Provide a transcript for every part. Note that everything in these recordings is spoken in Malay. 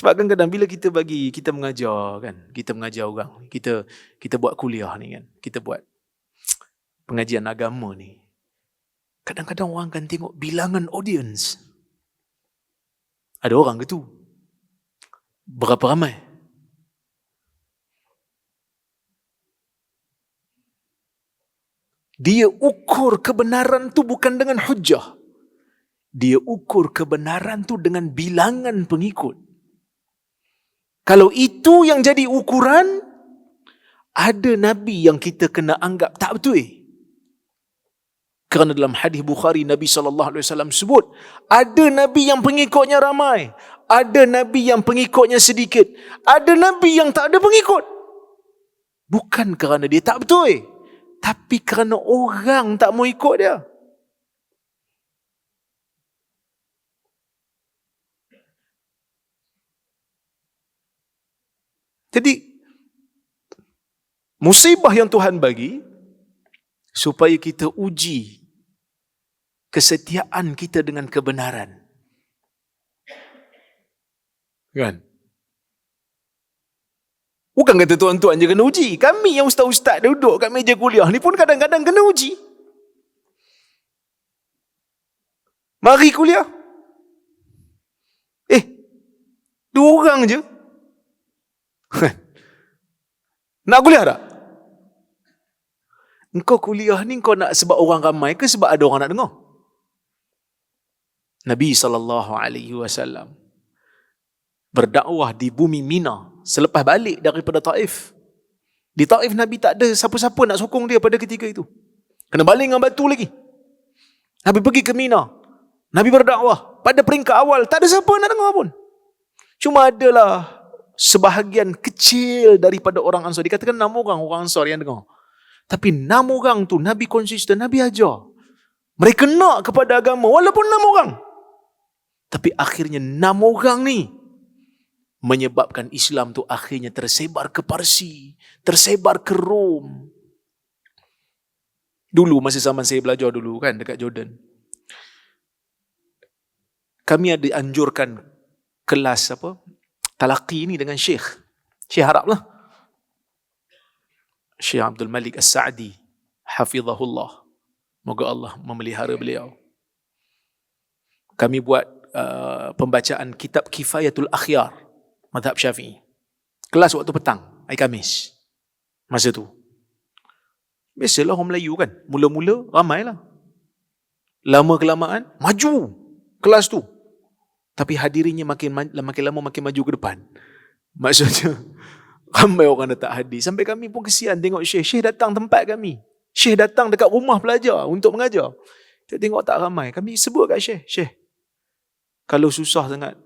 Sebab kadang-kadang bila kita mengajar kan, kita mengajar orang, kita buat kuliah ni kan, kita buat pengajian agama ni. Kadang-kadang orang akan tengok bilangan audience. Ada orang ke tu? Berapa ramai? Dia ukur kebenaran tu bukan dengan hujah. Dia ukur kebenaran tu dengan bilangan pengikut. Kalau itu yang jadi ukuran, ada Nabi yang kita kena anggap tak betul. Kerana dalam hadis Bukhari, Nabi SAW sebut, ada Nabi yang pengikutnya ramai, ada Nabi yang pengikutnya sedikit, ada Nabi yang tak ada pengikut. Bukan kerana dia tak betul, tapi kerana orang tak mau ikut dia. Jadi, musibah yang Tuhan bagi, supaya kita uji kesetiaan kita dengan kebenaran. Kan? Bukan kata tuan-tuan je kena uji. Kami yang ustaz-ustaz duduk kat meja kuliah ni pun kadang-kadang kena uji. Mari kuliah. 2 orang je. Nak kuliah tak? Engkau kuliah ni kau nak sebab orang ramai ke sebab ada orang nak dengar? Nabi SAW berdakwah di bumi Mina selepas balik daripada Taif. Di Taif Nabi tak ada siapa-siapa nak sokong dia pada ketika itu. Kena baling dengan batu lagi. Nabi pergi ke Mina. Nabi berdakwah. Pada peringkat awal tak ada siapa nak dengar pun. Cuma adalah sebahagian kecil daripada orang Ansar. Dikatakan 6 orang Ansar yang dengar. Tapi 6 orang tu Nabi konsisten, Nabi ajar. Mereka nak kepada agama walaupun 6 orang. Tapi akhirnya 6 orang ni menyebabkan Islam tu akhirnya tersebar ke Parsi, tersebar ke Rom. Dulu masa zaman saya belajar dulu kan dekat Jordan, kami ada anjurkan kelas talaqi ni dengan Syekh Arab lah, Syekh Abdul Malik As-Sa'di hafizahullah, moga Allah memelihara beliau. Kami buat pembacaan kitab Kifayatul Akhyar mazhab Syafi'i. Kelas waktu petang, hari Khamis. Masa tu biasalah orang Melayu kan, mula-mula ramailah, lama kelamaan maju kelas tu. Tapi hadirinnya makin lama makin maju ke depan. Maksudnya ramai orang dah tak hadir. Sampai kami pun kesian tengok Syekh datang tempat kami. Syekh datang dekat rumah pelajar untuk mengajar. Kita tengok tak ramai. Kami sebut kat Syekh, kalau susah sangat,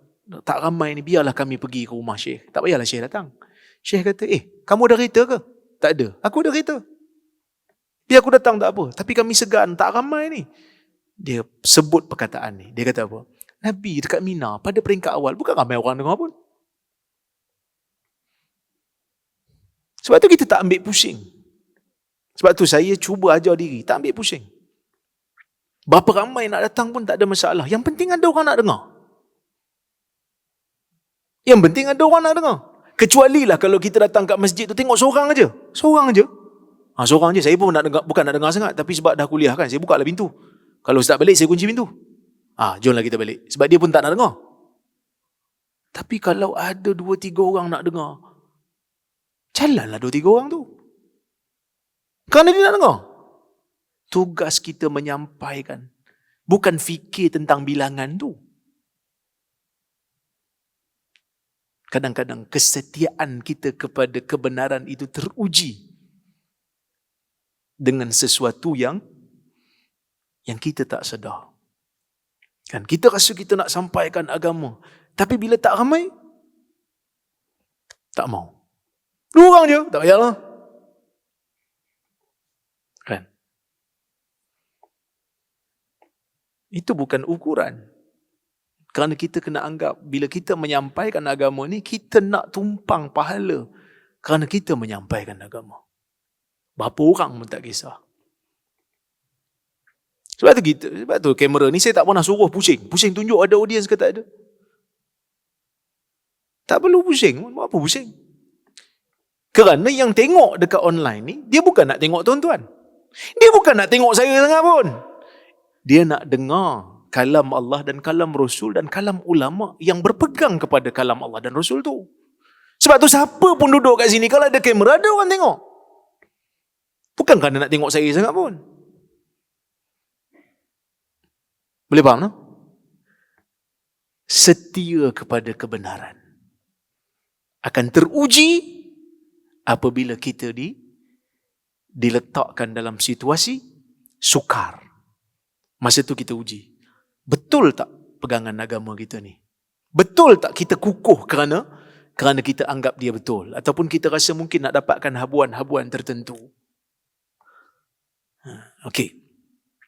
tak ramai ni, biarlah kami pergi ke rumah Syekh. Tak payahlah Syekh datang. Syekh kata, kamu ada kereta ke? Tak ada. Aku ada kereta. Biar aku datang tak apa. Tapi kami segan, tak ramai ni. Dia sebut perkataan ni. Dia kata apa? Nabi dekat Mina pada peringkat awal bukan ramai orang dengar pun. Sebab tu kita tak ambil pusing. Sebab tu saya cuba ajar diri, tak ambil pusing. Berapa ramai nak datang pun tak ada masalah. Yang penting ada orang nak dengar. Yang penting ada orang nak dengar. Kecuali lah kalau kita datang kat masjid tu tengok seorang aja. Seorang aja. Seorang aja. Saya pun nak dengar, bukan nak dengar sangat, tapi sebab dah kuliah kan, saya buka lah pintu. Kalau ustaz balik, saya kunci pintu. Jomlah kita balik. Sebab dia pun tak nak dengar. Tapi kalau ada 2-3 orang nak dengar, jalanlah 2-3 orang tu. Kerana dia nak dengar. Tugas kita menyampaikan. Bukan fikir tentang bilangan tu. Kadang-kadang kesetiaan kita kepada kebenaran itu teruji dengan sesuatu yang kita tak sedar. Kan kita rasa kita nak sampaikan agama, tapi bila tak ramai, tak mau. 2 orang je, tak payahlah. Kan? Itu bukan ukuran. Kerana kita kena anggap bila kita menyampaikan agama ni, kita nak tumpang pahala kerana kita menyampaikan agama. Berapa orang pun tak kisah. Sebab tu kamera ni saya tak pernah suruh pusing tunjuk ada audiens ke tak ada. Tak perlu pusing. Buat apa pusing? Kerana yang tengok dekat online ni, dia bukan nak tengok tuan-tuan. Dia bukan nak tengok saya sangat pun. Dia nak dengar kalam Allah dan kalam Rasul dan kalam ulama yang berpegang kepada kalam Allah dan Rasul tu. Sebab tu siapa pun duduk kat sini, kalau ada kamera, ada orang tengok. Bukan kerana nak tengok saya sangat pun. Boleh faham, no? Setia kepada kebenaran akan teruji apabila kita diletakkan dalam situasi sukar. Masa tu kita uji. Betul tak pegangan agama kita ni? Betul tak kita kukuh kerana kita anggap dia betul? Ataupun kita rasa mungkin nak dapatkan habuan-habuan tertentu? Okey.